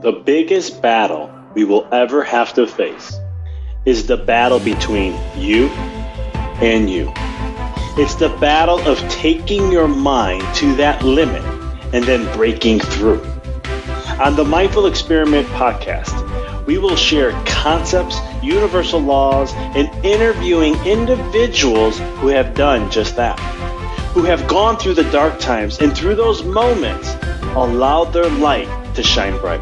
The biggest battle we will ever have to face is the battle between you and you. It's the battle of taking your mind to that limit and then breaking through. On the Mindful Experiment podcast, we will share concepts, universal laws, and interviewing individuals who have done just that, who have gone through the dark times and through those moments allowed their light to shine bright.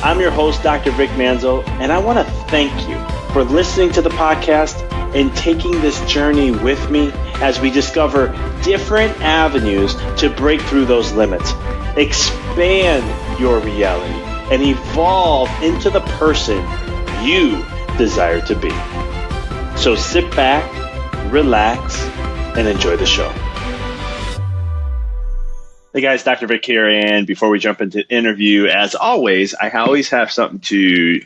I'm your host, Dr. Vic Manzo, and I want to thank you for listening to the podcast and taking this journey with me as we discover different avenues to break through those limits, expand your reality, and evolve into the person you desire to be. So sit back, relax, and enjoy the show. Hey guys, Dr. Vic here, and before we jump into the interview, as always, I always have something to...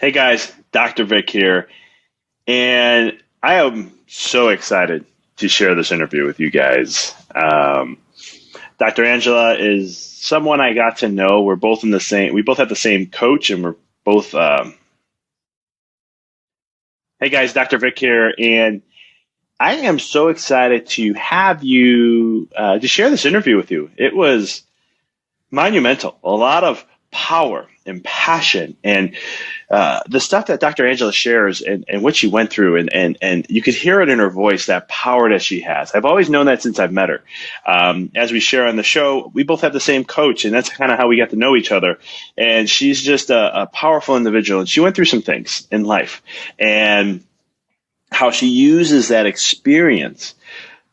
Hey guys, Dr. Vic here, and I am so excited to share this interview with you guys. Dr. Angela is someone I got to know. We both have the same coach, and we're both... Hey guys, Dr. Vic here, and I am so excited to have you to share this interview with you. It was monumental, a lot of power and passion, and the stuff that Dr. Angela shares and what she went through, and you could hear it in her voice, that power that she has. I've always known that since I've met her. As we share on the show, we both have the same coach, and that's kind of how we got to know each other. And she's just a powerful individual, and she went through some things in life, and how she uses that experience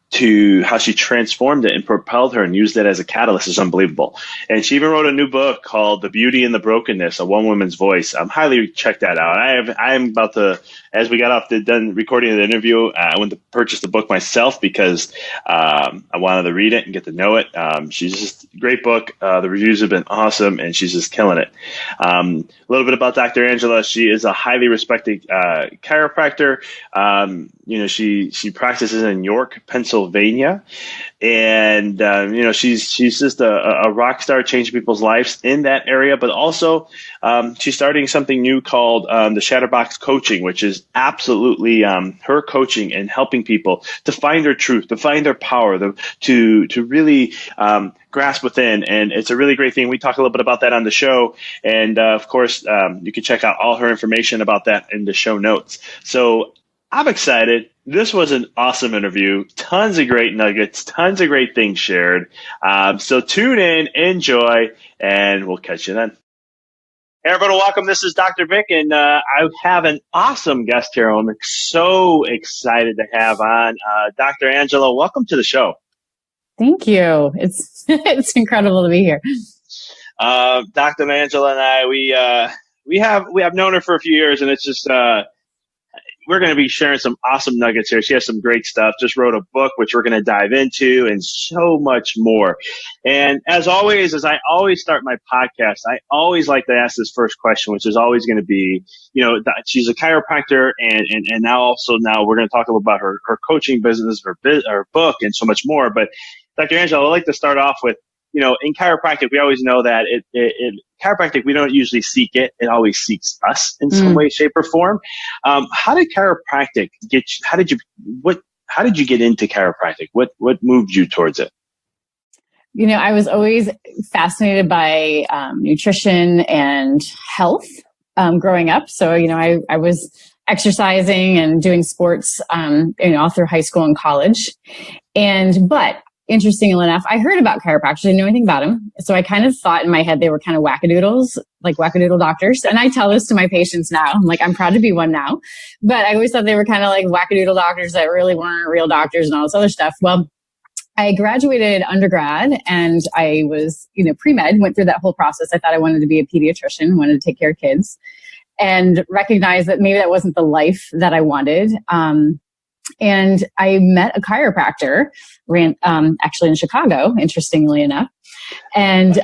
to how she transformed it and propelled her and used it as a catalyst is unbelievable. And she even wrote a new book called The Beauty and the Brokenness, A One Woman's Voice. Highly check that out. I am about to, as we got off done recording the interview, I went to purchase the book myself because I wanted to read it and get to know it. She's just a great book. The reviews have been awesome, and she's just killing it. A little bit about Dr. Angela. She is a highly respected chiropractor. She practices in York, Pennsylvania, and she's just a rock star, changing people's lives in that area. But also, she's starting something new called the Shatterbox Coaching, which is absolutely her coaching and helping people to find their truth, to find their power, to really grasp within. And it's a really great thing. We talk a little bit about that on the show, and of course, you can check out all her information about that in the show notes. So I'm excited. This was an awesome interview. Tons of great nuggets, tons of great things shared. So tune in, enjoy, and we'll catch you then. Hey, everybody, welcome. This is Dr. Vic, and I have an awesome guest here. I'm so excited to have on Dr. Angela. Welcome to the show. Thank you. It's incredible to be here. Dr. Angela and I, we have known her for a few years, and it's just we're going to be sharing some awesome nuggets here. She has some great stuff. Just wrote a book, which we're going to dive into, and so much more. And as always, as I always start my podcast, I always like to ask this first question, which is always going to be, she's a chiropractor, and now we're going to talk a little about her coaching business, her book, and so much more. But Dr. Angela, I'd like to start off with, in chiropractic, we always know that chiropractic, we don't usually seek it. It always seeks us in some way, shape, or form. How did chiropractic how did you get into chiropractic? What moved you towards it? I was always fascinated by nutrition and health growing up. So, I was exercising and doing sports, all through high school and college. But interestingly enough, I heard about chiropractors. I didn't know anything about them. So I kind of thought in my head they were kind of wackadoodles, like wackadoodle doctors. And I tell this to my patients now. I'm like, I'm proud to be one now. But I always thought they were kind of like wackadoodle doctors that really weren't real doctors and all this other stuff. Well, I graduated undergrad, and I was, pre-med, went through that whole process. I thought I wanted to be a pediatrician, wanted to take care of kids, and recognized that maybe that wasn't the life that I wanted. And I met a chiropractor, actually in Chicago, interestingly enough. And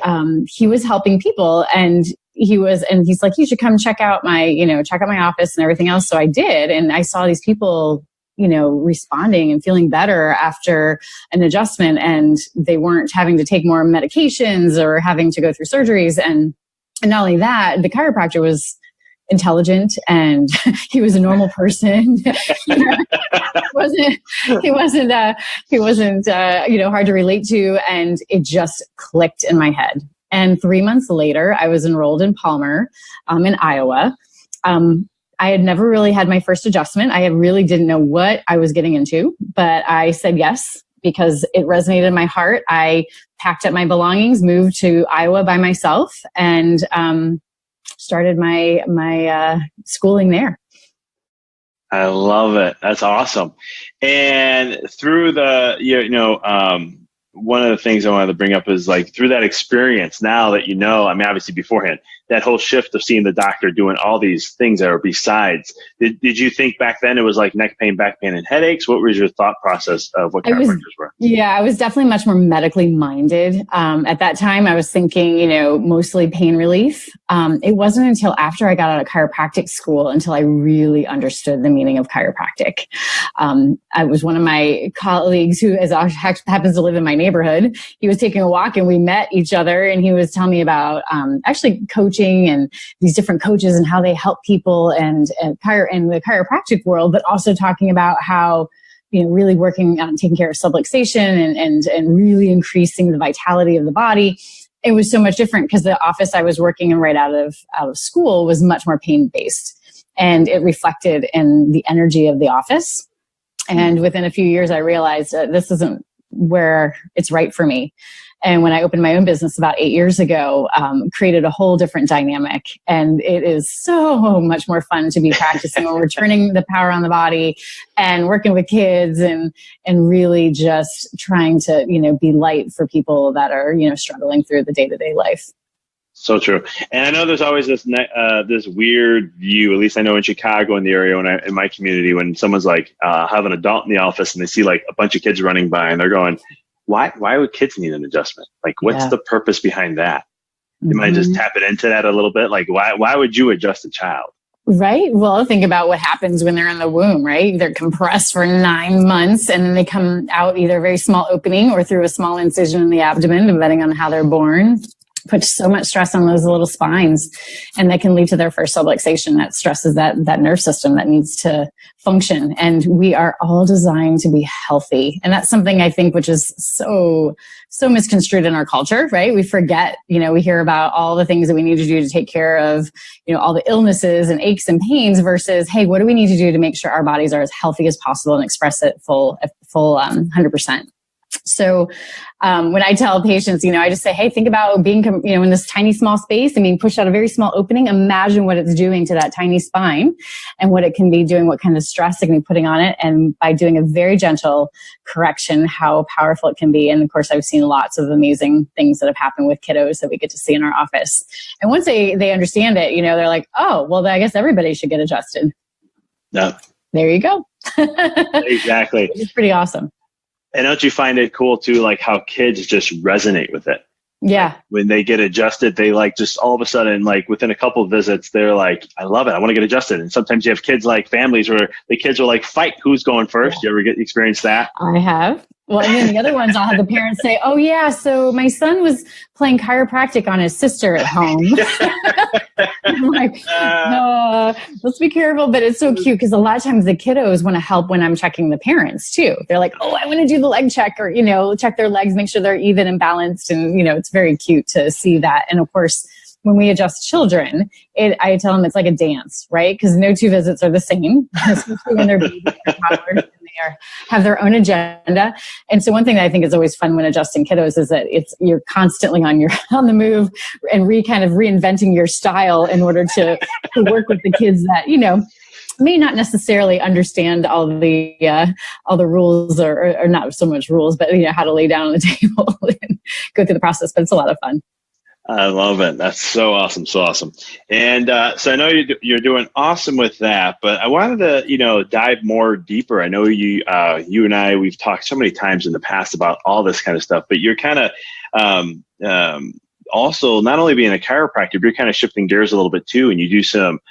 he was helping people, and he's like, you should come check out my office and everything else. So I did. And I saw these people responding and feeling better after an adjustment, and they weren't having to take more medications or having to go through surgeries. And not only that, the chiropractor was intelligent and he was a normal person. He wasn't hard to relate to, and it just clicked in my head. And 3 months later, I was enrolled in Palmer, in Iowa. I had never really had my first adjustment. I really didn't know what I was getting into, but I said yes because it resonated in my heart. I packed up my belongings, moved to Iowa by myself, and started my schooling there. I love it. That's awesome. And through one of the things I wanted to bring up is like through that experience, now that obviously beforehand, that whole shift of seeing the doctor doing all these things that are besides, did you think back then it was like neck pain, back pain, and headaches? What was your thought process of what chiropractors were? Yeah, I was definitely much more medically minded. At that time, I was thinking, mostly pain relief. It wasn't until after I got out of chiropractic school until I really understood the meaning of chiropractic. I was one of my colleagues who happens to live in my neighborhood. He was taking a walk and we met each other, and he was telling me about actually coaching and these different coaches and how they help people and in the chiropractic world, but also talking about how really working on taking care of subluxation and really increasing the vitality of the body. It was so much different because the office I was working in right out of school was much more pain based, and it reflected in the energy of the office. And within a few years, I realized this isn't where it's right for me. And when I opened my own business about 8 years ago, created a whole different dynamic. And it is so much more fun to be practicing when we're turning the power on the body and working with kids and really just trying to, be light for people that are, struggling through the day-to-day life. So true. And I know there's always this weird view, at least I know in Chicago, in the area, in my community, when someone's like, have an adult in the office and they see like a bunch of kids running by and they're going, why would kids need an adjustment? Like, what's the purpose behind that? You might just tap it into that a little bit. Like, why would you adjust a child? Right. Well, think about what happens when they're in the womb, right? They're compressed for 9 months and then they come out either a very small opening or through a small incision in the abdomen, depending on how they're born. Puts so much stress on those little spines, and that can lead to their first subluxation. That stresses that nerve system that needs to function. And we are all designed to be healthy. And that's something I think which is so misconstrued in our culture, right? We forget, we hear about all the things that we need to do to take care of, all the illnesses and aches and pains versus, hey, what do we need to do to make sure our bodies are as healthy as possible and express it full 100%. So when I tell patients, I just say, hey, think about being, in this tiny, small space and being pushed out a very small opening. Imagine what it's doing to that tiny spine and what it can be doing, what kind of stress it can be putting on it. And by doing a very gentle correction, how powerful it can be. And of course, I've seen lots of amazing things that have happened with kiddos that we get to see in our office. And once they understand it, they're like, oh, well, I guess everybody should get adjusted. Yeah. There you go. Exactly. It's pretty awesome. And don't you find it cool too, like how kids just resonate with it? Yeah. Like when they get adjusted, they like just all of a sudden, like within a couple of visits, they're like, I love it. I want to get adjusted. And sometimes you have kids like families where the kids will like fight who's going first. You ever experience that? I have. Well, and then the other ones, I'll have the parents say, oh yeah, so my son was playing chiropractic on his sister at home. I'm like, no, let's be careful. But it's so cute because a lot of times the kiddos want to help when I'm checking the parents too. They're like, oh, I want to do the leg check or, check their legs, make sure they're even and balanced. And, it's very cute to see that. And of course, when we adjust children, I tell them it's like a dance, right? Because no two visits are the same, especially when they're babies and toddlers and they have their own agenda. And so one thing that I think is always fun when adjusting kiddos is that you're constantly on the move and kind of reinventing your style in order to work with the kids that, may not necessarily understand all the rules or not so much rules, but how to lay down on the table and go through the process. But it's a lot of fun. I love it. That's so awesome. So awesome. And so I know you're doing awesome with that, but I wanted to, dive more deeper. I know you and I, we've talked so many times in the past about all this kind of stuff, but you're kind of also not only being a chiropractor, but you're kind of shifting gears a little bit too, and you do some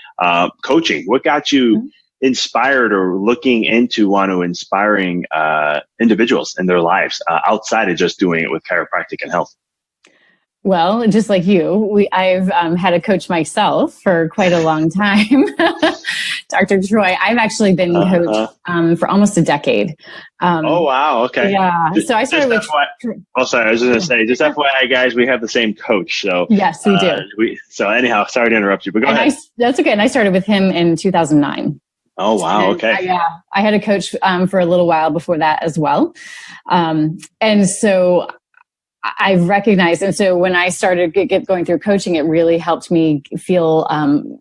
coaching. What got you inspired or looking into want to inspiring individuals in their lives outside of just doing it with chiropractic and health? Well, just like you, I've had a coach myself for quite a long time, Dr. Troy. I've actually been coached for almost a decade. Oh, wow. Okay. Yeah. So I started with... Oh, sorry. I was just going to say, just FYI, guys, we have the same coach. So yes, we do. So anyhow, sorry to interrupt you, but go ahead. That's okay. And I started with him in 2009. Oh, wow. Okay. I had a coach for a little while before that as well. And so I've recognized, and so when I started going through coaching, it really helped me feel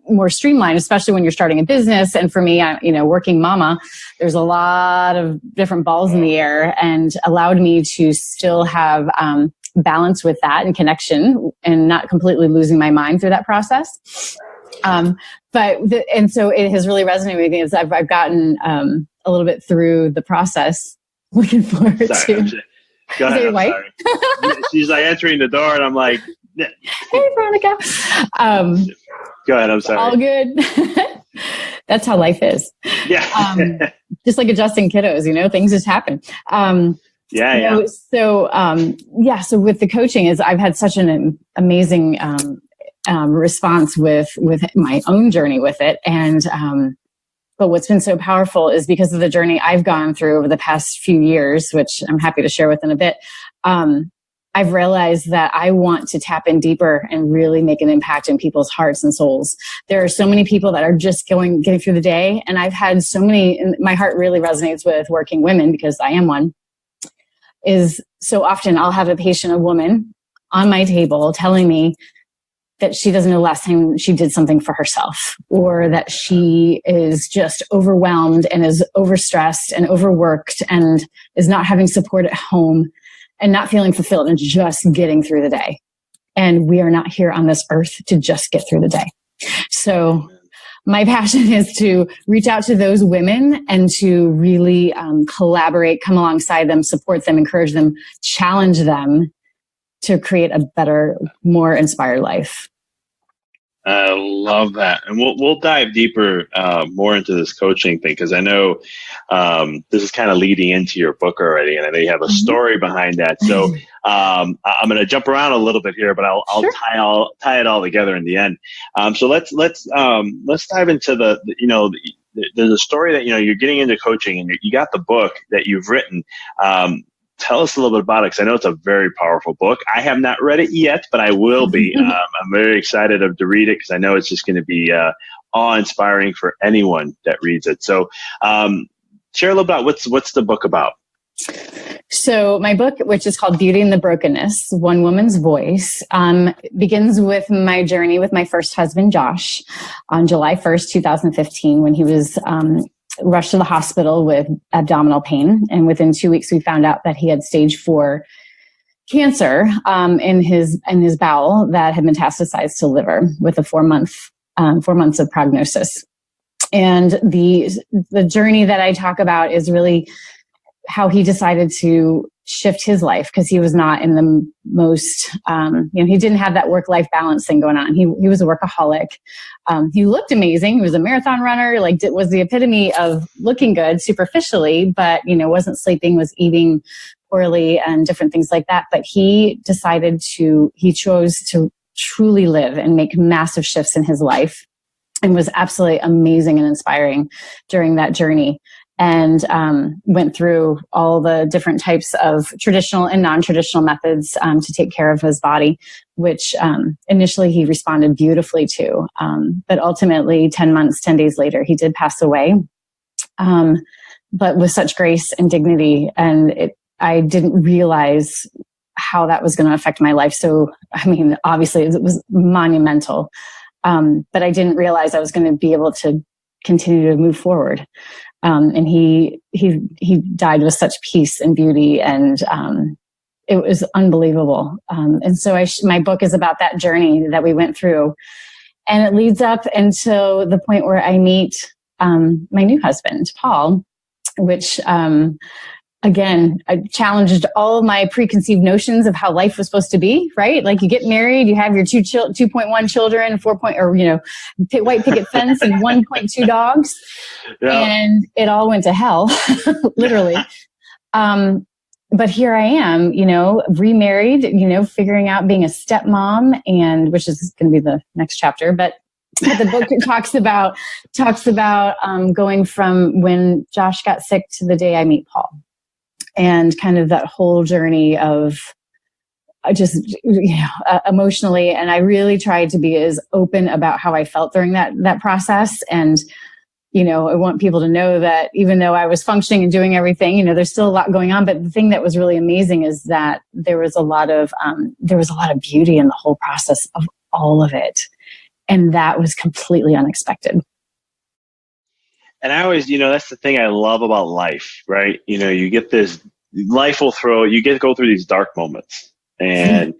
more streamlined, especially when you're starting a business. And for me, working mama, there's a lot of different balls in the air, and allowed me to still have balance with that and connection, and not completely losing my mind through that process. And so it has really resonated with me as I've gotten a little bit through the process. Looking forward to. Go ahead. I'm sorry. She's like entering the door, and I'm like, "Hey, Veronica." Go ahead. I'm sorry. All good. That's how life is. Yeah. Just like adjusting kiddos, things just happen. Yeah. So with the coaching, I've had such an amazing response with my own journey with it, and but what's been so powerful is because of the journey I've gone through over the past few years, which I'm happy to share with in a bit. I've realized that I want to tap in deeper and really make an impact in people's hearts and souls. There are so many people that are just getting through the day. And I've had so many, and my heart really resonates with working women because I am one, is so often I'll have a woman on my table telling me that she doesn't know the last time she did something for herself, or that she is just overwhelmed and is overstressed and overworked and is not having support at home and not feeling fulfilled and just getting through the day. And we are not here on this earth to just get through the day. So my passion is to reach out to those women and to really collaborate, come alongside them, support them, encourage them, challenge them to create a better, more inspired life. I love that. And we'll dive deeper more into this coaching thing, because I know this is kind of leading into your book already, and I know you have a story behind that. So I'm going to jump around a little bit here, but I'll Sure. tie it all together in the end. So let's dive into there's a story that you're getting into coaching, and you got the book that you've written. Tell us a little bit about it, because I know it's a very powerful book. I have not read it yet, but I will be. I'm very excited to read it, because I know it's just going to be awe-inspiring for anyone that reads it. So share a little about what's the book about. So my book, which is called Beauty in the Brokenness, One Woman's Voice, begins with my journey with my first husband, Josh, on July 1st, 2015, when he was rushed to the hospital with abdominal pain. And within 2 weeks, we found out that he had stage 4 cancer in his bowel that had metastasized to liver, with a 4 months of prognosis. And the journey that I talk about is really how he decided to shift his life, because he was not in the most, he didn't have that work-life balance thing going on. He was a workaholic. He looked amazing. He was a marathon runner, was the epitome of looking good superficially, but, wasn't sleeping, was eating poorly and different things like that. But he chose to truly live and make massive shifts in his life, and was absolutely amazing and inspiring during that journey. And went through all the different types of traditional and non-traditional methods to take care of his body, which initially he responded beautifully to. But ultimately, 10 days later, he did pass away, but with such grace and dignity. And I didn't realize how that was going to affect my life. So, obviously, it was monumental. But I didn't realize I was going to be able to continue to move forward. And he died with such peace and beauty, and it was unbelievable. And so my book is about that journey that we went through, and it leads up until the point where I meet my new husband, Paul, which again, I challenged all of my preconceived notions of how life was supposed to be, right? Like you get married, you have your 2.1 children, white picket fence and 1.2 dogs. Yeah. And it all went to hell, literally. But here I am, remarried, figuring out being a stepmom, and which is going to be the next chapter. But the book talks about going from when Josh got sick to the day I meet Paul, and kind of that whole journey of just emotionally. And I really tried to be as open about how I felt during that process. And I want people to know that even though I was functioning and doing everything, there's still a lot going on. But the thing that was really amazing is that there was a lot of beauty in the whole process of all of it. And that was completely unexpected. And I always, that's the thing I love about life, right? You get this, life will you get to go through these dark moments. And,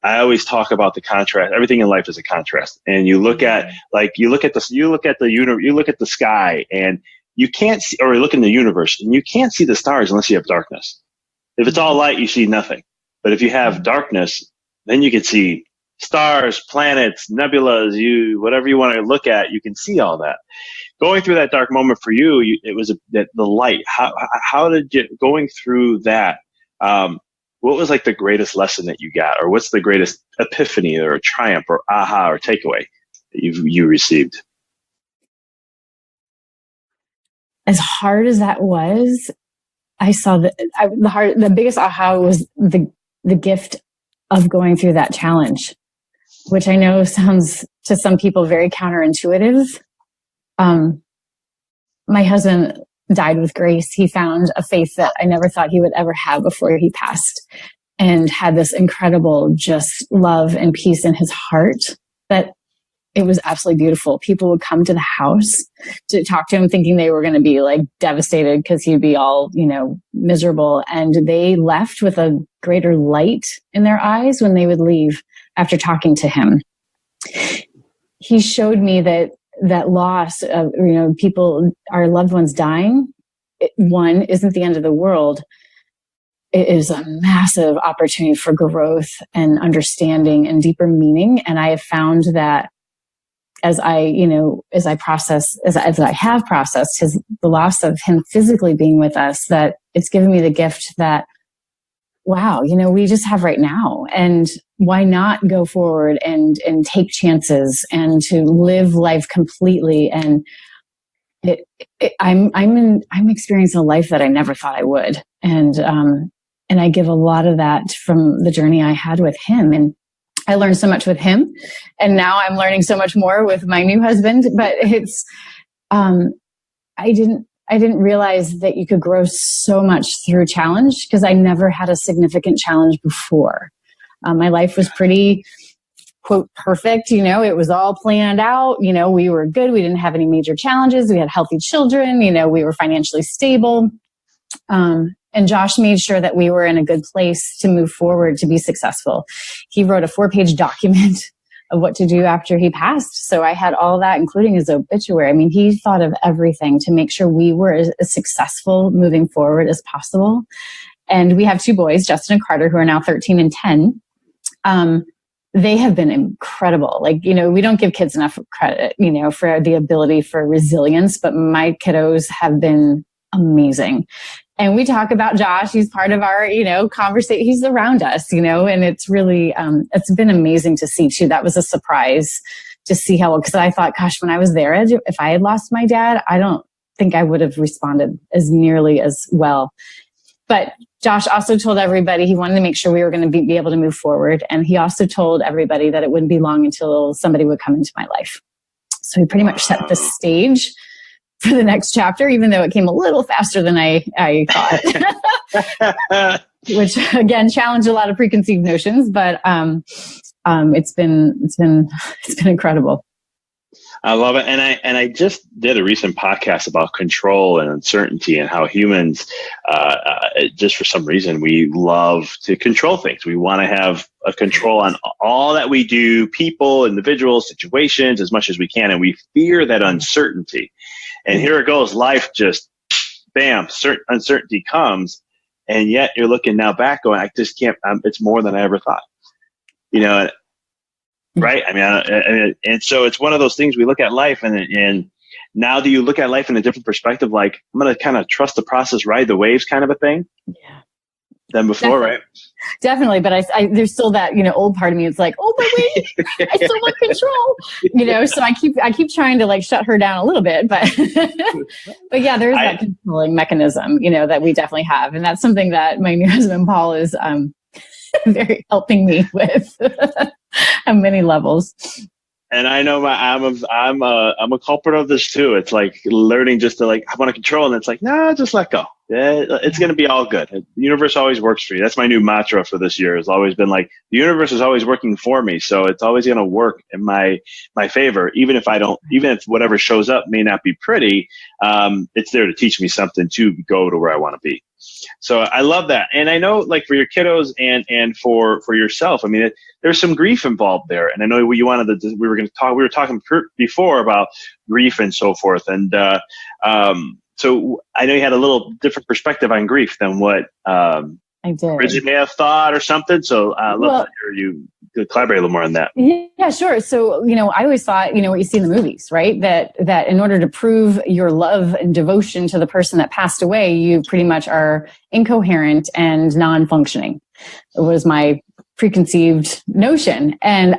I always talk about the contrast. Everything in life is a contrast. And you look at the sky, and you can't see, or you look in the universe, and you can't see the stars unless you have darkness. If it's all light, you see nothing. But if you have darkness, then you can see stars, planets, nebulas, whatever you want to look at, you can see all that. Going through that dark moment for you, it was the light. How did you, going through that, what was like the greatest lesson that you got, or what's the greatest epiphany or triumph or aha or takeaway that you received? As hard as that was, I saw the biggest aha was the gift of going through that challenge, which I know sounds to some people very counterintuitive. My husband died with grace. He found a faith that I never thought he would ever have before he passed, and had this incredible just love and peace in his heart that it was absolutely beautiful. People would come to the house to talk to him thinking they were going to be like devastated because he'd be all, miserable. And they left with a greater light in their eyes when they would leave after talking to him. He showed me that loss of, people, our loved ones dying, one, isn't the end of the world. It is a massive opportunity for growth and understanding and deeper meaning. And I have found that as I have processed the loss of him physically being with us, that it's given me the gift that, wow, we just have right now, and why not go forward and take chances and to live life completely. And I'm experiencing a life that I never thought I would. And I give a lot of that from the journey I had with him. And I learned so much with him, and now I'm learning so much more with my new husband. But it's, I didn't realize that you could grow so much through challenge, because I never had a significant challenge before. My life was pretty, quote, perfect. It was all planned out. We were good. We didn't have any major challenges. We had healthy children. We were financially stable. And Josh made sure that we were in a good place to move forward, to be successful. He wrote a 4-page document of what to do after he passed. So I had all that, including his obituary. I mean, he thought of everything to make sure we were as successful moving forward as possible. And we have 2 boys, Justin and Carter, who are now 13 and 10. They have been incredible. We don't give kids enough credit, for the ability for resilience, but my kiddos have been amazing. And we talk about Josh. He's part of our, conversation. He's around us, and it's really, it's been amazing to see too. That was a surprise to see how, because I thought, gosh, when I was there, if I had lost my dad, I don't think I would have responded as nearly as well. But Josh also told everybody he wanted to make sure we were going to be able to move forward. And he also told everybody that it wouldn't be long until somebody would come into my life. So he pretty much set the stage for the next chapter, even though it came a little faster than I thought, which again challenged a lot of preconceived notions. But it's been incredible. I love it, and I just did a recent podcast about control and uncertainty, and how humans, just for some reason, we love to control things. We want to have a control on all that we do, people, individuals, situations, as much as we can, and we fear that uncertainty. And here it goes, life just bam, uncertainty comes. And yet you're looking now back going, I just can't, it's more than I ever thought, right? I mean, and so it's one of those things we look at life and now do you look at life in a different perspective? Like I'm going to kind of trust the process, ride the waves kind of a thing. Yeah. Than before, right? Definitely. But I there's still that, old part of me. It's like, oh, but wait, I still want control, so I keep trying to like shut her down a little bit, but yeah, there's that controlling mechanism, that we definitely have. And that's something that my new husband, Paul, is very helping me with on many levels. And I know I'm a culprit of this too. It's like learning just to I want to control, and it's like, no, just let go. It's going to be all good. The universe always works for you. That's my new mantra for this year. Has always been like, the universe is always working for me, so it's always going to work in my favor, even if whatever shows up may not be pretty. It's there to teach me something to go to where I want to be. So I love that. And I know for your kiddos and for yourself, I mean, there's some grief involved there. And I know we were talking before about grief and so forth. And, so I know you had a little different perspective on grief than what, I did. Bridget may have thought or something. So I'd love to hear you collaborate a little more on that. Yeah, sure. So, I always thought, what you see in the movies, right? That in order to prove your love and devotion to the person that passed away, you pretty much are incoherent and non-functioning. It was my preconceived notion. And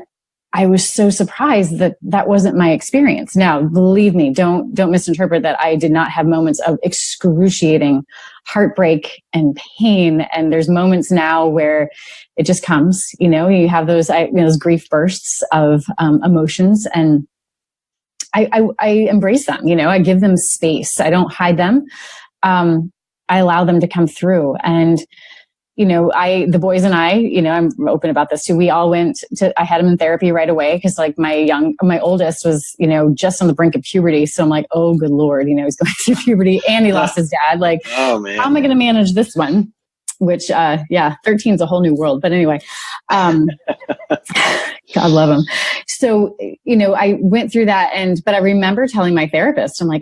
I was so surprised that wasn't my experience. Now, believe me, don't misinterpret that. I did not have moments of excruciating heartbreak and pain. And there's moments now where it just comes, you have those grief bursts of emotions, and I embrace them. I give them space. I don't hide them. I allow them to come through. And the boys and I, I'm open about this too. We all I had him in therapy right away. Cause my oldest was, just on the brink of puberty. So I'm like, oh, good Lord, he's going through puberty and he lost his dad. Like, oh man, how am I going to manage this one? Which, 13 is a whole new world. But anyway, God love him. So, I went through that but I remember telling my therapist, I'm like,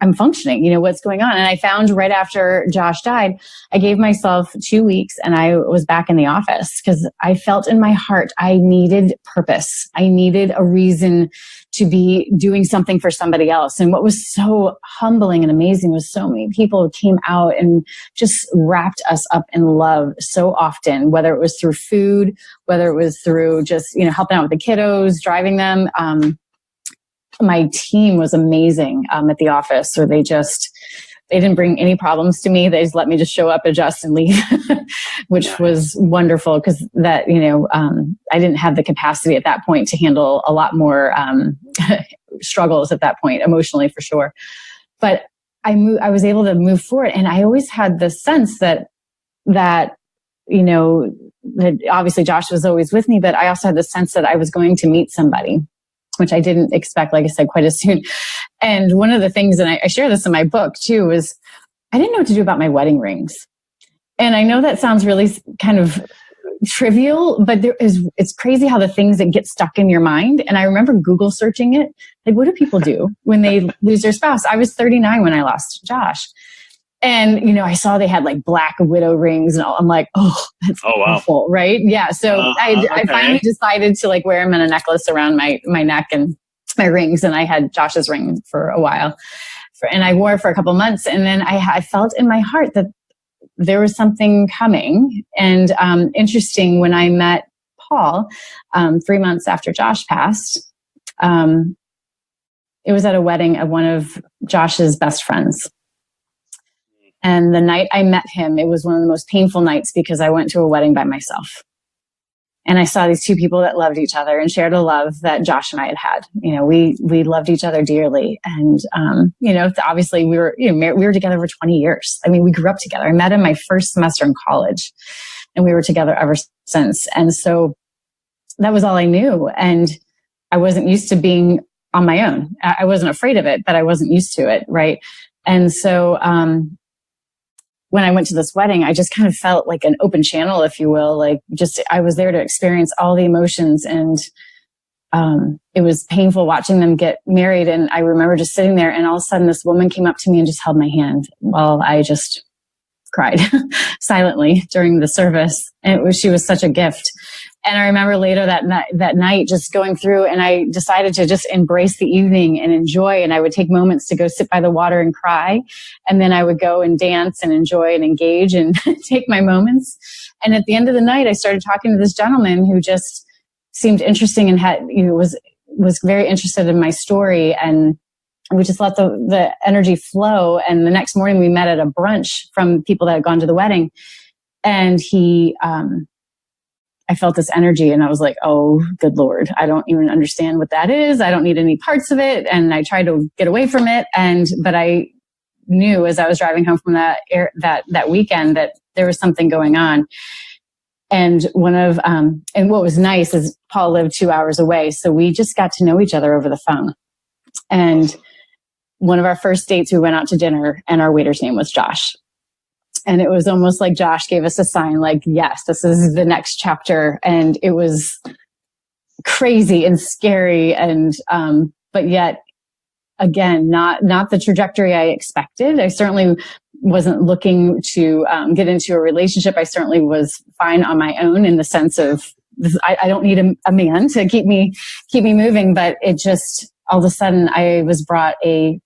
I'm functioning, what's going on? And I found right after Josh died, I gave myself 2 weeks and I was back in the office because I felt in my heart I needed purpose. I needed a reason to be doing something for somebody else. And what was so humbling and amazing was so many people came out and just wrapped us up in love so often, whether it was through food, whether it was through just, helping out with the kiddos, driving them. My team was amazing at the office, or they didn't bring any problems to me. They just let me just show up, adjust, and leave, which was wonderful because that, I didn't have the capacity at that point to handle a lot more struggles at that point, emotionally for sure. But I was able to move forward, and I always had the sense that obviously Josh was always with me, but I also had the sense that I was going to meet somebody, which I didn't expect, like I said, quite as soon. And one of the things, and I share this in my book too, is I didn't know what to do about my wedding rings. And I know that sounds really kind of trivial, but it's crazy how the things that get stuck in your mind. And I remember Google searching it. Like, what do people do when they lose their spouse? I was 39 when I lost Josh. And, I saw they had like black widow rings and all. I'm like, oh, that's awful, right? Yeah. So I finally decided to like wear them in a necklace around my neck and my rings. And I had Josh's ring for a while and I wore it for a couple months. And then I felt in my heart that there was something coming. And interesting, when I met Paul 3 months after Josh passed, it was at a wedding of one of Josh's best friends. And the night I met him, it was one of the most painful nights because I went to a wedding by myself. And I saw these two people that loved each other and shared a love that Josh and I had. We loved each other dearly. And, obviously we were together for 20 years. I mean, we grew up together. I met him my first semester in college and we were together ever since. And so that was all I knew. And I wasn't used to being on my own. I wasn't afraid of it, but I wasn't used to it. Right. And so, when I went to this wedding, I just kind of felt like an open channel, if you will. Like I was there to experience all the emotions and it was painful watching them get married. And I remember just sitting there, and all of a sudden this woman came up to me and just held my hand while I just cried silently during the service. And she was such a gift. And I remember later that night just going through, and I decided to just embrace the evening and enjoy. And I would take moments to go sit by the water and cry. And then I would go and dance and enjoy and engage and take my moments. And at the end of the night, I started talking to this gentleman who just seemed interesting and was very interested in my story. And we just let the energy flow. And the next morning we met at a brunch from people that had gone to the wedding. And I felt this energy, and I was like, oh, good Lord, I don't even understand what that is. I don't need any parts of it. And I tried to get away from it. But I knew as I was driving home from that weekend that there was something going on. And and what was nice is Paul lived 2 hours away. So we just got to know each other over the phone. And one of our first dates, we went out to dinner, and our waiter's name was Josh. And it was almost like Josh gave us a sign, like, yes, this is the next chapter. And it was crazy and scary. And, but yet again, not the trajectory I expected. I certainly wasn't looking to get into a relationship. I certainly was fine on my own in the sense of I don't need a man to keep me moving. But it just, all of a sudden I was brought a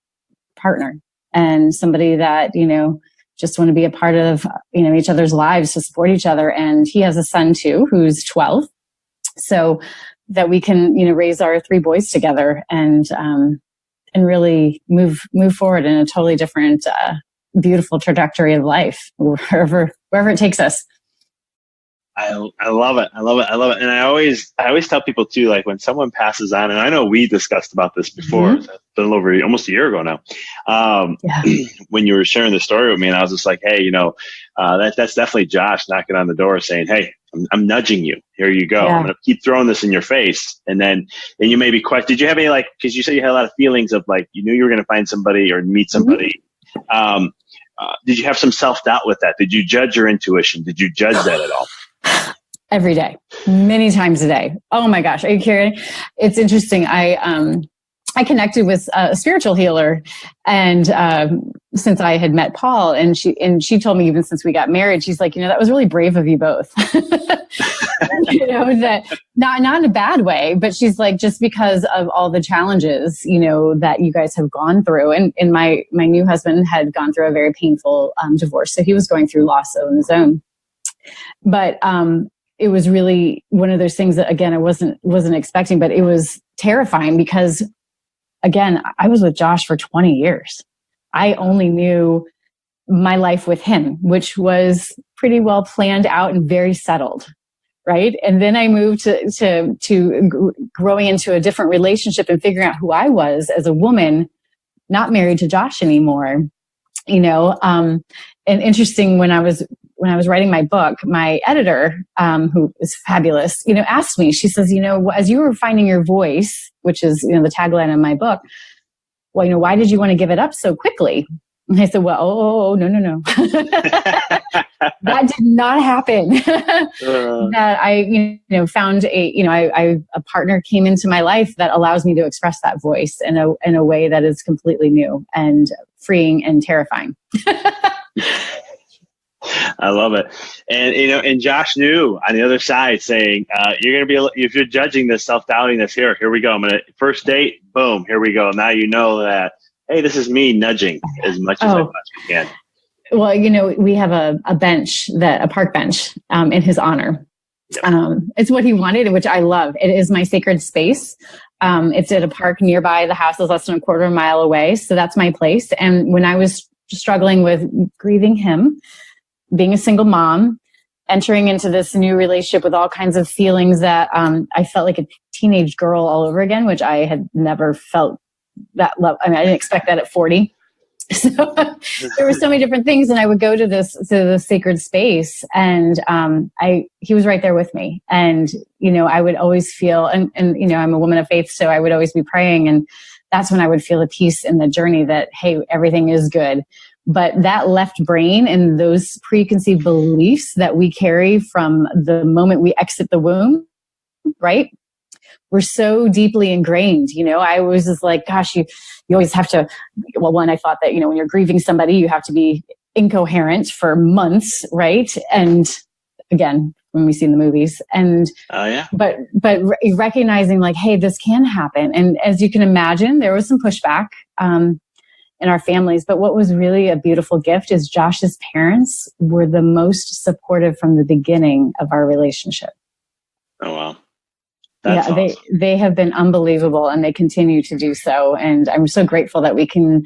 partner and somebody that, just want to be a part of, each other's lives, to support each other. And he has a son too, who's 12. So that we can, raise our 3 boys together and really move forward in a totally different, beautiful trajectory of life, wherever it takes us. I love it. And I always tell people too, like when someone passes on, and I know we discussed about this before, It's a little over almost a year ago now. When you were sharing the story with me, and I was just like, hey, that's definitely Josh knocking on the door saying, hey, I'm nudging you. Here you go. Yeah. I'm going to keep throwing this in your face. And you maybe question, did you have any, because you said you had a lot of feelings of you knew you were going to find somebody or meet somebody. Did you have some self-doubt with that? Did you judge your intuition? Did you judge that at all? Every day, many times a day. Oh my gosh. Are you kidding? It's interesting. I connected with a spiritual healer, and since I had met Paul, and she told me, even since we got married, she's like, that was really brave of you both. That not in a bad way, but she's like, just because of all the challenges, that you guys have gone through. And my new husband had gone through a very painful divorce. So he was going through loss on his own. But it was really one of those things that, again, I wasn't expecting, but it was terrifying because, again, I was with Josh for 20 years. I only knew my life with him, which was pretty well planned out and very settled, right? And then I moved to growing into a different relationship and figuring out who I was as a woman, not married to Josh anymore. And interesting, when I was writing my book, my editor, who is fabulous, asked me, she says, as you were finding your voice, which is, the tagline of my book, well, why did you want to give it up so quickly? And I said, well, no. That did not happen. That I, found a partner came into my life that allows me to express that voice in a way that is completely new and freeing and terrifying. I love it. And Josh knew on the other side saying, you're going to be, if you're judging this, self-doubting this, here we go. I'm going to, first date, boom, here we go. Now you know that, hey, this is me nudging as much as I possibly can. Well, we have a park bench in his honor. Yep. It's what he wanted, which I love. It is my sacred space. It's at a park nearby. The house is less than a quarter of a mile away. So that's my place. And when I was struggling with grieving him, being a single mom, entering into this new relationship with all kinds of feelings that I felt like a teenage girl all over again, which I had never felt that love. I didn't expect that at 40. So there were so many different things. And I would go to the sacred space, and he was right there with me. And, I would always feel, and I'm a woman of faith, so I would always be praying. And that's when I would feel a peace in the journey that, hey, everything is good. But that left brain and those preconceived beliefs that we carry from the moment we exit the womb, right? were so deeply ingrained. I was just like, gosh, you always have to, well, one, I thought that, when you're grieving somebody, you have to be incoherent for months. Right. And again, when we see in the movies but recognizing like, hey, this can happen. And as you can imagine, there was some pushback, in our families. But what was really a beautiful gift is Josh's parents were the most supportive from the beginning of our relationship. Oh, wow. That's awesome. They have been unbelievable, and they continue to do so. And I'm so grateful that we can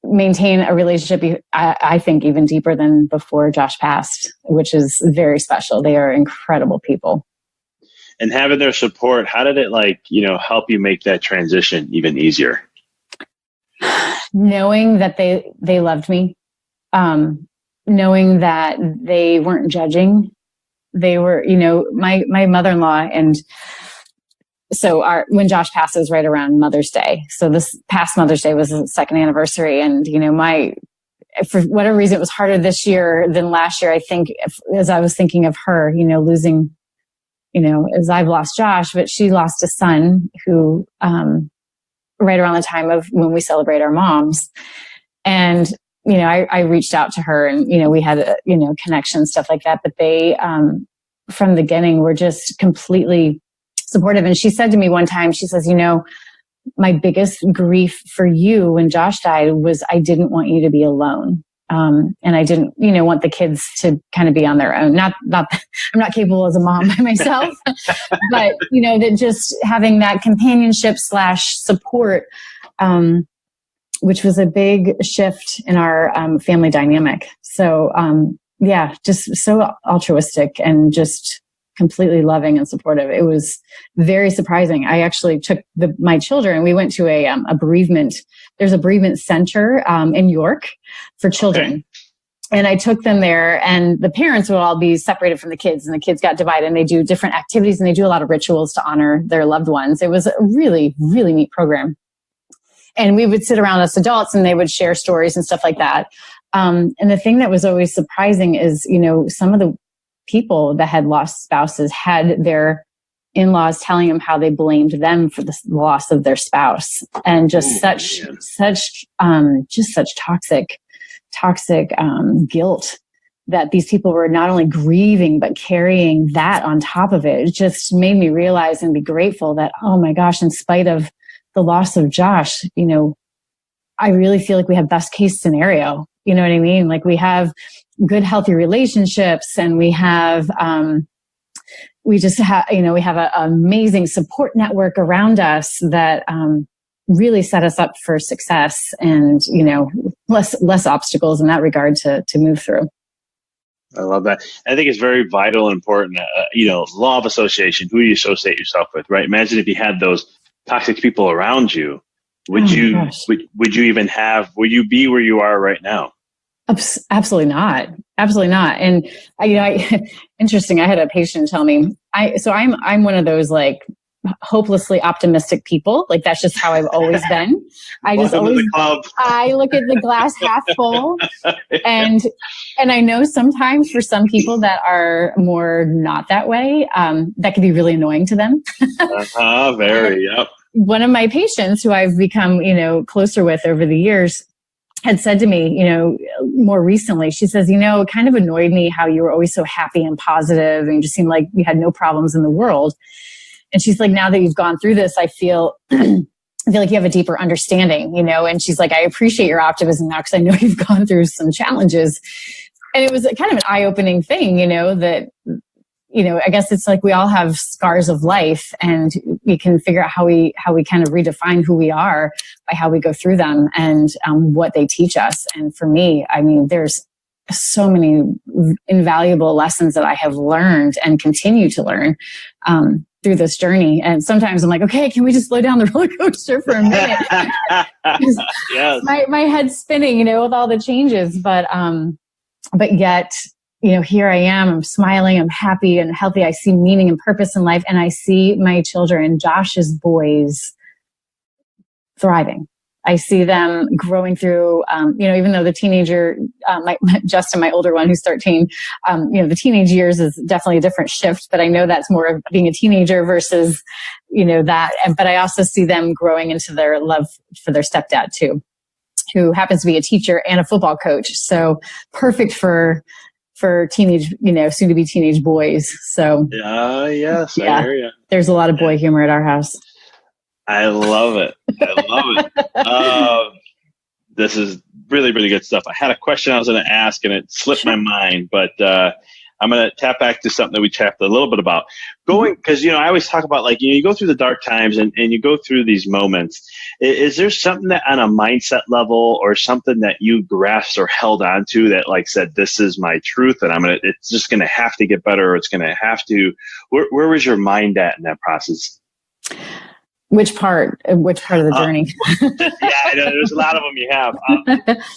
maintain a relationship, I think, even deeper than before Josh passed, which is very special. They are incredible people. And having their support, how did it help you make that transition even easier? Knowing that they loved me, knowing that they weren't judging. They were, my mother-in-law, and so when Josh passed, it was right around Mother's Day. So this past Mother's Day was the second anniversary. And, for whatever reason, it was harder this year than last year. I think as I was thinking of her, losing, as I've lost Josh, but she lost a son who, right around the time of when we celebrate our moms. And, I reached out to her, and, we had, connection, stuff like that. But they, from the beginning, were just completely supportive. And she said to me one time, she says, my biggest grief for you when Josh died was I didn't want you to be alone. And I didn't, want the kids to kind of be on their own. Not, I'm not capable as a mom by myself, but, that just having that companionship / support, which was a big shift in our family dynamic. So, just so altruistic and just completely loving and supportive. It was very surprising. I actually took my children. We went to a bereavement. There's a bereavement center in York for children. Okay. And I took them there, and the parents would all be separated from the kids, and the kids got divided, and they do different activities, and they do a lot of rituals to honor their loved ones. It was a really, really neat program. And we would sit around as adults, and they would share stories and stuff like that. And the thing that was always surprising is, some of the people that had lost spouses had their in-laws telling them how they blamed them for the loss of their spouse, and just such toxic guilt that these people were not only grieving, but carrying that on top of it. It just made me realize and be grateful that, oh my gosh, in spite of the loss of Josh, I really feel like we have best case scenario. You know what I mean? Like we have good, healthy relationships, and we have, we have an amazing support network around us that, really set us up for success, and, less obstacles in that regard to move through. I love that. I think it's very vital and important, law of association, who you associate yourself with, right? Imagine if you had those toxic people around you, would you be where you are right now? Absolutely not. Absolutely not. And interesting. I had a patient tell me, I'm one of those like hopelessly optimistic people. Like that's just how I've always been. I look at the glass half full, and I know sometimes for some people that are more not that way, that can be really annoying to them. Very, yep. One of my patients who I've become, closer with over the years had said to me, more recently, she says, it kind of annoyed me how you were always so happy and positive, and you just seemed like you had no problems in the world. And she's like, now that you've gone through this, I feel like you have a deeper understanding, and she's like, I appreciate your optimism now because I know you've gone through some challenges. And it was kind of an eye-opening thing, that, I guess it's like we all have scars of life, and we can figure out how we kind of redefine who we are by how we go through them and what they teach us. And for me, there's so many invaluable lessons that I have learned and continue to learn through this journey. And sometimes I'm like, okay, can we just slow down the roller coaster for a minute? Yes. My head's spinning, with all the changes, but yet, here I am, I'm smiling, I'm happy and healthy. I see meaning and purpose in life. And I see my children, Josh's boys, thriving. I see them growing through, even though the teenager, Justin, my older one who's 13, the teenage years is definitely a different shift, but I know that's more of being a teenager versus, that. But I also see them growing into their love for their stepdad too, who happens to be a teacher and a football coach. So perfect for teenage, soon to be teenage boys. So yes, I hear you. There's a lot of boy humor at our house. I love it. This is really, really good stuff. I had a question I was going to ask and it slipped my mind, but I'm going to tap back to something that we chatted a little bit about. Because, I always talk about you go through the dark times and you go through these moments. Is there something that on a mindset level or something that you grasped or held on to that said, this is my truth and it's just going to have to get better or it's going to have to, where was your mind at in that process? Which part of the journey? I know there's a lot of them you have.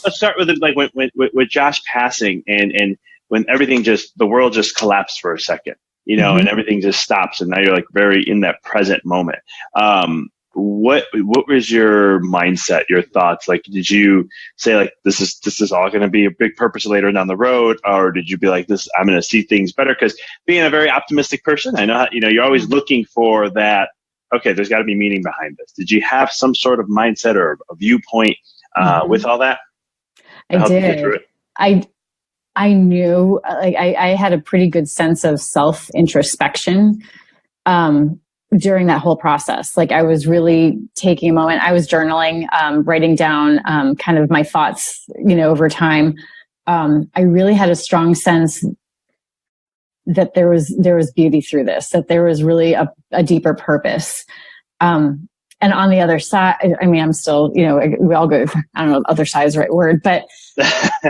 Let's start with with Josh passing and when everything the world just collapsed for a second, and everything just stops and now you're very in that present moment. What was your mindset, your thoughts? Did you say this is all going to be a big purpose later down the road, or did you be this? I'm going to see things better? Because being a very optimistic person, I know how, you're always looking for that. Okay, there's got to be meaning behind this. Did you have some sort of mindset or a viewpoint with all that? I did. I knew, I had a pretty good sense of self-introspection during that whole process. I was really taking a moment. I was journaling, writing down kind of my thoughts, over time. I really had a strong sense that there was beauty through this, that there was really a deeper purpose. And on the other side, I'm still, we all go, I don't know if other side is the right word, but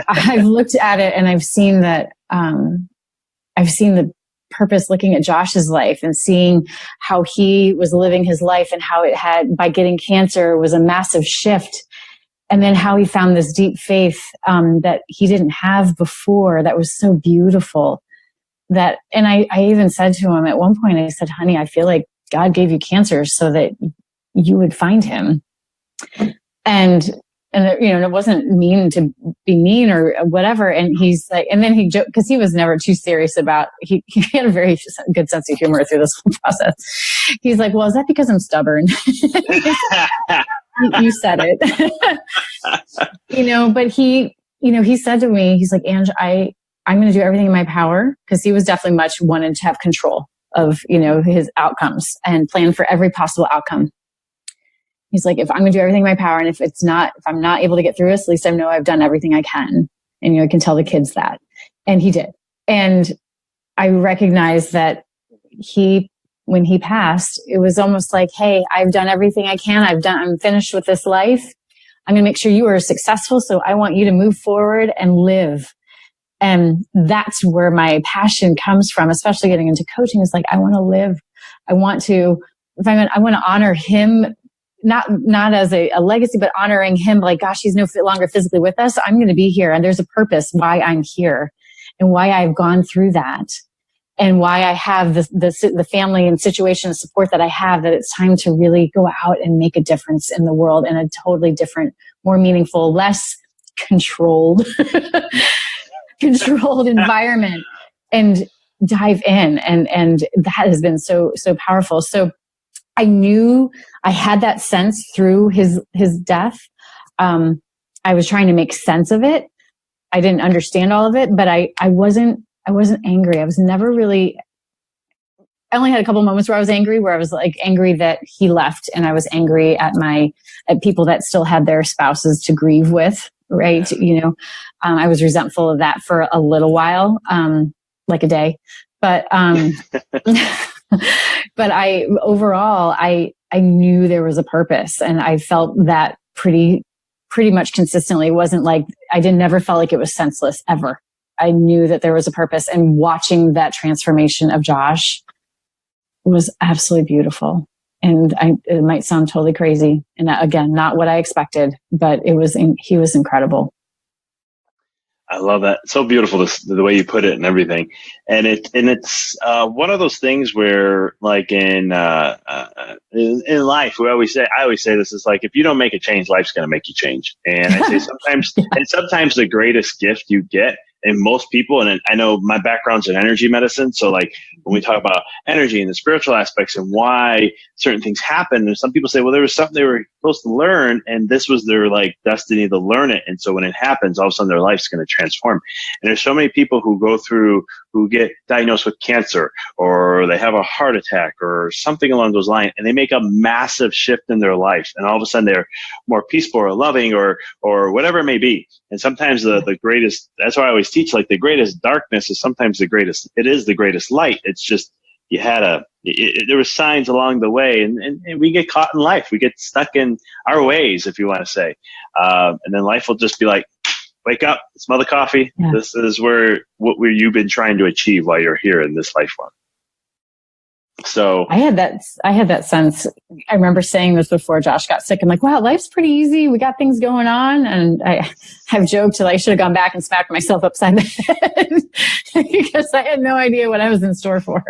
I've looked at it and I've seen that, I've seen the purpose looking at Josh's life and seeing how he was living his life and how it had, by getting cancer, was a massive shift. And then how he found this deep faith that he didn't have before that was so beautiful. And I even said to him at one point, I said, honey, I feel like God gave you cancer so that you would find him. And it wasn't mean to be mean or whatever. And he's and then he joked, because he was never too serious about, he had a very good sense of humor through this whole process. He's like, well, is that because I'm stubborn? You said it. But he said to me, he's like, Ange, I'm going to do everything in my power, because he was definitely much wanted to have control of, his outcomes and plan for every possible outcome. He's like, if I'm going to do everything in my power, and if I'm not able to get through this, at least I know I've done everything I can. And, I can tell the kids that. And he did. And I recognized that when he passed, it was almost like, hey, I've done everything I can. I'm finished with this life. I'm going to make sure you are successful. So I want you to move forward and live. And that's where my passion comes from, especially getting into coaching. Is I want to live. I want to honor him, not as a legacy, but honoring him. Gosh, he's no longer physically with us. I'm going to be here. And there's a purpose why I'm here and why I've gone through that and why I have the family and situation and support that I have, that it's time to really go out and make a difference in the world in a totally different, more meaningful, less controlled environment, and dive in. And that has been so powerful. So I knew I had that sense through his death. I was trying to make sense of it. I didn't understand all of it, but I wasn't angry. I was never really, I only had a couple moments where I was angry, where I was angry that he left, and I was angry at people that still had their spouses to grieve with. Right. I was resentful of that for a little while, like a day, but overall, I knew there was a purpose, and I felt that pretty much consistently. It wasn't never felt like it was senseless ever. I knew that there was a purpose, and watching that transformation of Josh was absolutely beautiful. And it might sound totally crazy. And again, not what I expected, but he was incredible. I love that. So beautiful, the way you put it and everything. And it's one of those things where, like in life, I always say this is like, if you don't make a change, life's going to make you change. And I say sometimes, and sometimes the greatest gift you get, and most people, and I know my background's in energy medicine. So like when we talk about energy and the spiritual aspects and why certain things happen, and some people say, well, there was something they were supposed to learn and this was their like destiny to learn it. And so when it happens, all of a sudden their life's going to transform. And there's so many people who get diagnosed with cancer, or they have a heart attack or something along those lines, and they make a massive shift in their life. And all of a sudden they're more peaceful or loving or whatever it may be. And sometimes the greatest, that's why I always teach, like the greatest darkness is sometimes the greatest light. It's just, there were signs along the way, and we get caught in life. We get stuck in our ways, if you want to say. And then life will just be like, wake up, smell the coffee. Yeah. This is what you've been trying to achieve while you're here in this life form. So I had that sense. I remember saying this before Josh got sick. I'm like, wow, life's pretty easy. We got things going on. And I've joked till I should have gone back and smacked myself upside the head because I had no idea what I was in store for.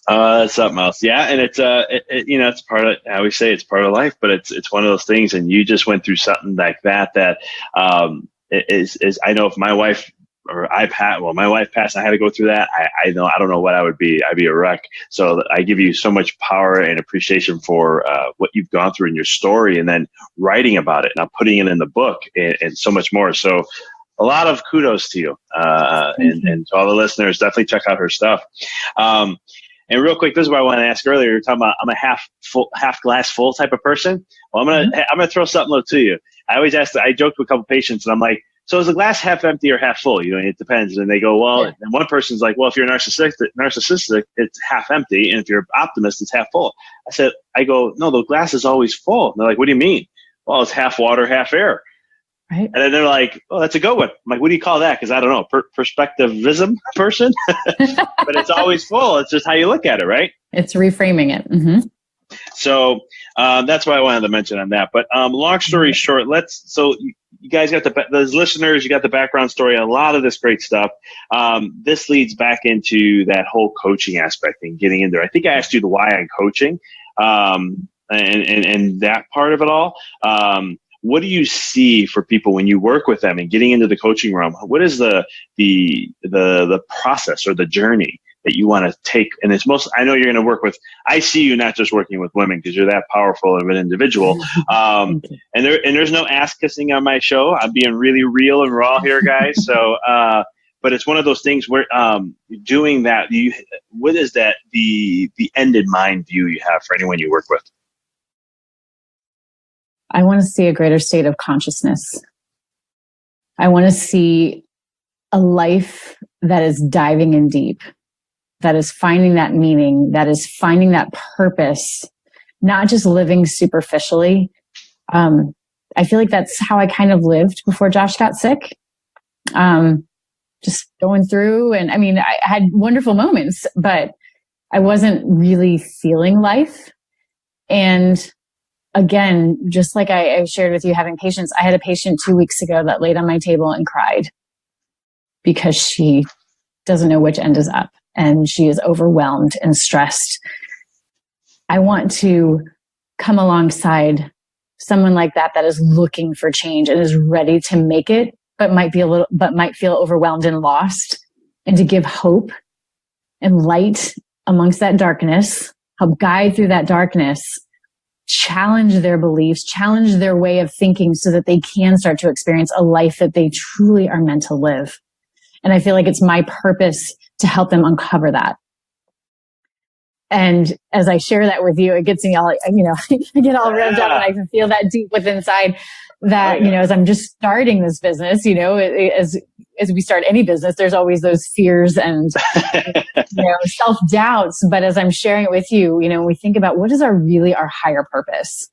That's something else. Yeah. And it's, it's part of, I always say it's part of life, but it's one of those things. And you just went through something like that, is I know if my wife my wife passed, I had to go through that. I don't know what I would be. I'd be a wreck. So I give you so much power and appreciation for what you've gone through in your story, and then writing about it, and putting it in the book, and so much more. So a lot of kudos to you. And to all the listeners, definitely check out her stuff. And real quick, this is what I want to ask earlier. You're talking about I'm a half glass full type of person. Well, I'm gonna throw something little to you. I always ask. I joked with a couple patients, and I'm like, so is the glass half empty or half full? It depends. And they go, well, and one person's like, well, if you're narcissistic, it's half empty. And if you're optimist, it's half full. I go, no, the glass is always full. And they're like, what do you mean? Well, it's half water, half air. Right. And then they're like, oh, that's a good one. I'm like, what do you call that? Because I don't know, perspectivism person. But it's always full. It's just how you look at it, right? It's reframing it. Mm-hmm. So that's why I wanted to mention on that. But long story short, you guys got those listeners, you got the background story, a lot of this great stuff. This leads back into that whole coaching aspect and getting in there. I think I asked you the why on coaching, and that part of it all. What do you see for people when you work with them and getting into the coaching realm? What is the process or the journey that you want to take? And I know you're going to work with, I see you not just working with women because you're that powerful of an individual. And there's no ass kissing on my show. I'm being really real and raw here, guys. So, but it's one of those things where, doing that, what is that, the end in mind view you have for anyone you work with? I want to see a greater state of consciousness. I want to see a life that is diving in deep, that is finding that meaning, that is finding that purpose, not just living superficially. I feel like that's how I kind of lived before Josh got sick. Just going through, and I mean, I had wonderful moments, but I wasn't really feeling life. And again, just like I shared with you, having patients, I had a patient 2 weeks ago that laid on my table and cried because she doesn't know which end is up and she is overwhelmed and stressed. I want to come alongside someone like that is looking for change and is ready to make it, but might feel overwhelmed and lost, and to give hope and light amongst that darkness, help guide through that darkness, challenge their beliefs, challenge their way of thinking so that they can start to experience a life that they truly are meant to live. And I feel like it's my purpose to help them uncover that. And as I share that with you, it gets me all, I get all revved up and I can feel that deep within inside that, as I'm just starting this business, as we start any business, there's always those fears and, self-doubts. But as I'm sharing it with you, when we think about what is our higher purpose,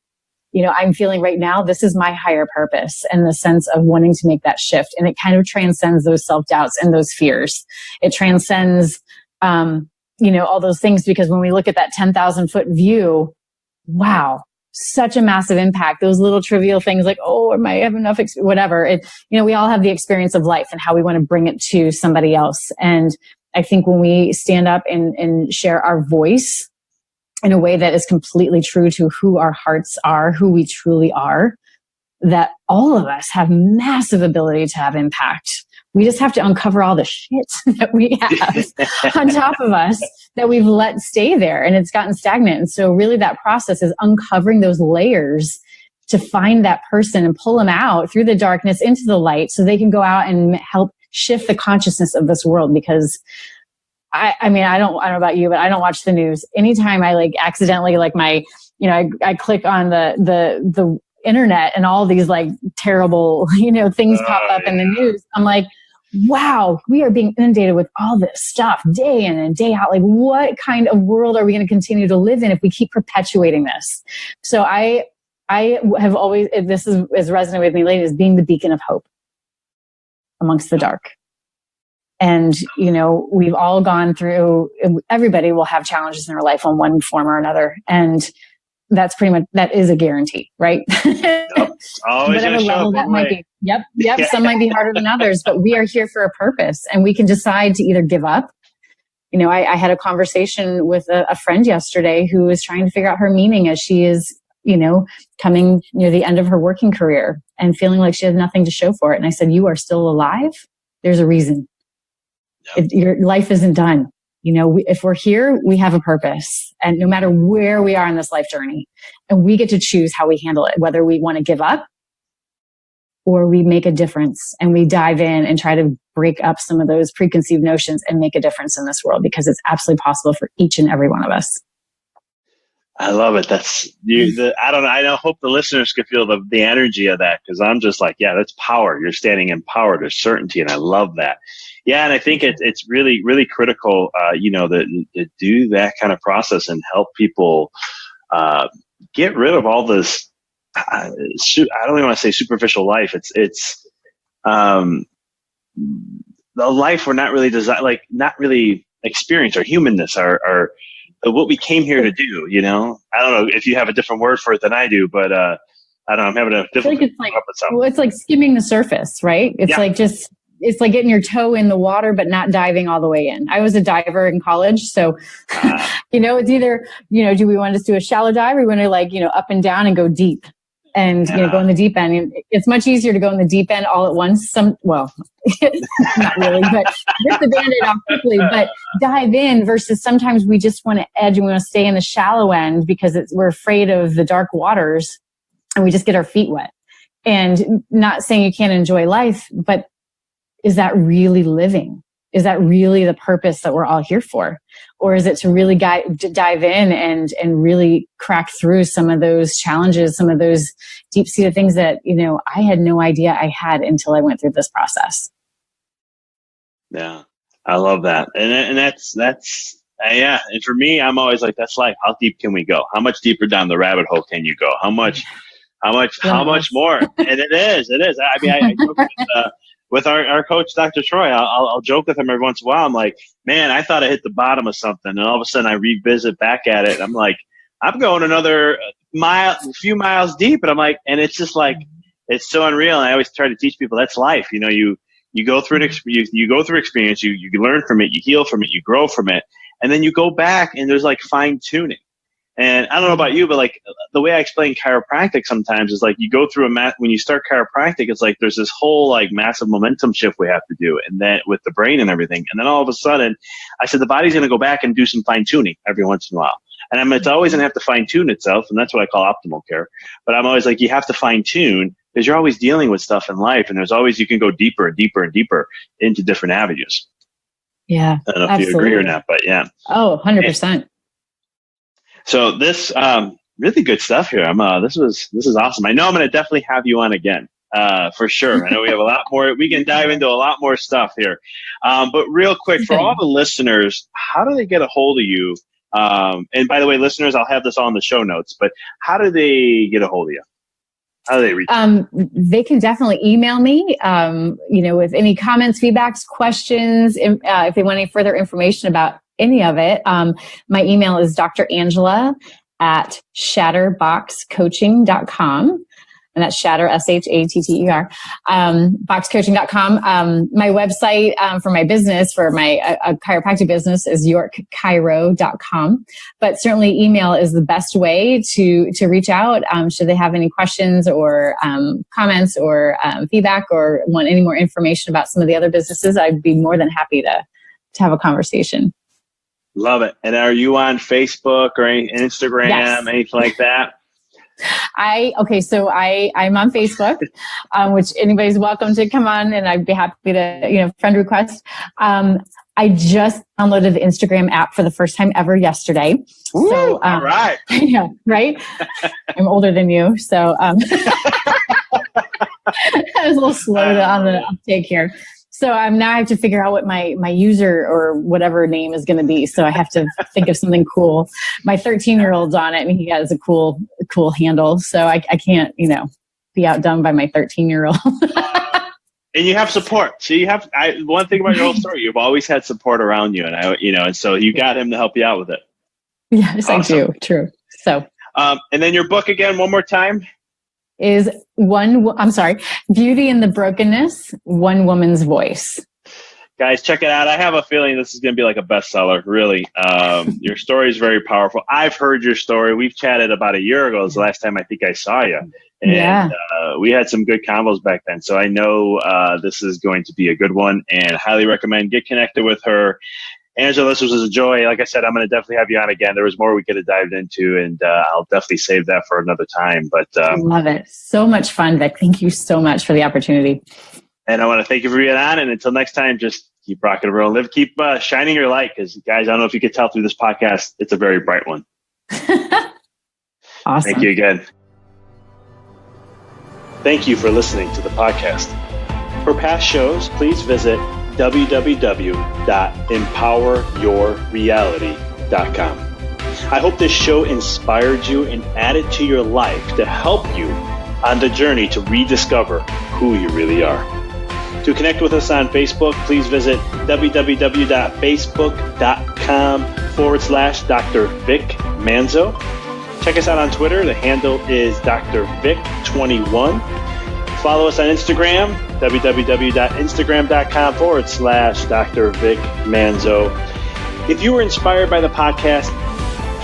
I'm feeling right now, this is my higher purpose, and the sense of wanting to make that shift. And it kind of transcends those self-doubts and those fears. It transcends, all those things, because when we look at that 10,000 foot view, wow, such a massive impact. Those little trivial things like, oh, am I have enough, whatever. We all have the experience of life and how we want to bring it to somebody else. And I think when we stand up and share our voice in a way that is completely true to who our hearts are, who we truly are, that all of us have massive ability to have impact. We just have to uncover all the shit that we have on top of us that we've let stay there and it's gotten stagnant. And so really that process is uncovering those layers to find that person and pull them out through the darkness into the light so they can go out and help shift the consciousness of this world. Because I don't know about you, but I don't watch the news. Anytime I accidentally I click on the internet and all these terrible, things pop up in the news. I'm like, wow, we are being inundated with all this stuff day in and day out. Like, what kind of world are we going to continue to live in if we keep perpetuating this? So I have always, this is resonated with me lately, is being the beacon of hope amongst the dark. And, we've all gone through, everybody will have challenges in their life on one form or another. And that's pretty much, that is a guarantee, right? Always whatever level that might be. Yep. Some might be harder than others, but we are here for a purpose and we can decide to either give up. I had a conversation with a friend yesterday who was trying to figure out her meaning as she is, coming near the end of her working career and feeling like she has nothing to show for it. And I said, you are still alive. There's a reason. Your life isn't done. If we're here, we have a purpose. And no matter where we are in this life journey, and we get to choose how we handle it, whether we want to give up or we make a difference and we dive in and try to break up some of those preconceived notions and make a difference in this world, because it's absolutely possible for each and every one of us. I love it. That's you. I hope the listeners could feel the energy of that, because I'm just like, yeah, that's power. You're standing in power. There's certainty, and I love that. Yeah, and I think it's really, really critical, to do that kind of process and help people get rid of all this. I don't even want to say superficial life. It's the life we're not really designed, not really experience, our humanness, our what we came here to do. I don't know if you have a different word for it than I do, but I don't know. I'm having a different. It's like skimming the surface, right? It's like getting your toe in the water, but not diving all the way in. I was a diver in college. So, it's either, do we want to do a shallow dive or we want to up and down and go deep and, go in the deep end. It's much easier to go in the deep end all at once. Not really, but rip the Band-Aid off quickly, but dive in versus sometimes we just want to edge and we want to stay in the shallow end because we're afraid of the dark waters and we just get our feet wet. And not saying you can't enjoy life, but is that really living? Is that really the purpose that we're all here for? Or is it to really dive in and really crack through some of those challenges, some of those deep-seated things that, I had no idea I had until I went through this process. Yeah, I love that. And that's yeah. And for me, I'm always like, that's life. How deep can we go? How much deeper down the rabbit hole can you go? How much more? And it is. I mean, I joke with our coach, Dr. Troy, I'll joke with him every once in a while. I'm like, man, I thought I hit the bottom of something. And all of a sudden I revisit back at it. And I'm like, I'm going another few miles deep. And I'm like, and it's just like, it's so unreal. And I always try to teach people that's life. You go through an experience, you learn from it, you heal from it, you grow from it. And then you go back and there's fine tuning. And I don't know about you, but the way I explain chiropractic sometimes is you go through when you start chiropractic, it's there's this whole massive momentum shift we have to do, and then with the brain and everything. And then all of a sudden I said, the body's going to go back and do some fine tuning every once in a while. And it's always going to have to fine tune itself. And that's what I call optimal care. But I'm always you have to fine tune because you're always dealing with stuff in life. And you can go deeper and deeper and deeper into different avenues. Yeah. I don't know if you agree or not, but yeah. Oh, 100%. So this really good stuff here. This is awesome. I know I'm going to definitely have you on again for sure. I know we have a lot more. We can dive into a lot more stuff here. But real quick, for all the listeners, how do they get a hold of you? And by the way, listeners, I'll have this all in the show notes. But how do they get a hold of you? How do they reach you? They can definitely email me, with any comments, feedbacks, questions, if they want any further information about any of it. My email is drangela at shatterboxcoaching.com. And that's shatter, SHATTER, boxcoaching.com. My website for my business, for my chiropractic business, is yorkchiro.com. But certainly email is the best way to reach out should they have any questions or comments or feedback or want any more information about some of the other businesses. I'd be more than happy to have a conversation. Love it. And are you on Facebook or Instagram, Yes. anything like that? I'm on Facebook, which anybody's welcome to come on, and I'd be happy to, friend request. I just downloaded the Instagram app for the first time ever yesterday. Ooh, so, all right. Yeah, right. I'm older than you, so I was a little slow on the uptake here. So now I have to figure out what my user or whatever name is going to be. So I have to think of something cool. My 13-year-old's on it, and he has a cool handle. So I can't, be outdone by my 13-year-old. And you have support. So one thing about your whole story, you've always had support around you, and so you got him to help you out with it. Yes, awesome. I do. True. So, and then your book again, one more time. Is Beauty in the Brokenness, One Woman's Voice. Guys, check it out. I have a feeling this is going to be like a bestseller, really. Your story is very powerful. I've heard your story. We've chatted about a year ago. It was the last time I think I saw you. And we had some good combos back then. So I know this is going to be a good one, and highly recommend get connected with her. Angela, this was a joy. Like I said, I'm going to definitely have you on again. There was more we could have dived into, and I'll definitely save that for another time. But I love it. So much fun, Vic. Thank you so much for the opportunity. And I want to thank you for being on. And until next time, just keep rocking and rolling. Keep shining your light, because, guys, I don't know if you could tell through this podcast, it's a very bright one. Awesome. Thank you again. Thank you for listening to the podcast. For past shows, please visit www.empoweryourreality.com. I hope this show inspired you and added to your life to help you on the journey to rediscover who you really are. To connect with us on Facebook, please visit www.facebook.com/Dr. Vic Manzo. Check us out on Twitter. The handle is Dr. Vic21. Follow us on Instagram, www.instagram.com/Dr. Vic Manzo. If you were inspired by the podcast,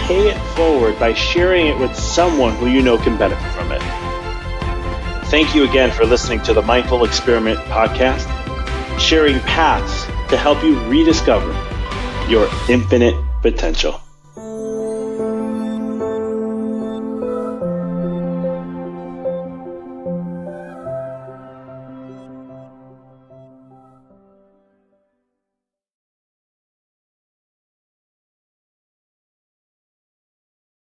pay it forward by sharing it with someone who you know can benefit from it. Thank you again for listening to the Mindful Experiment podcast, sharing paths to help you rediscover your infinite potential.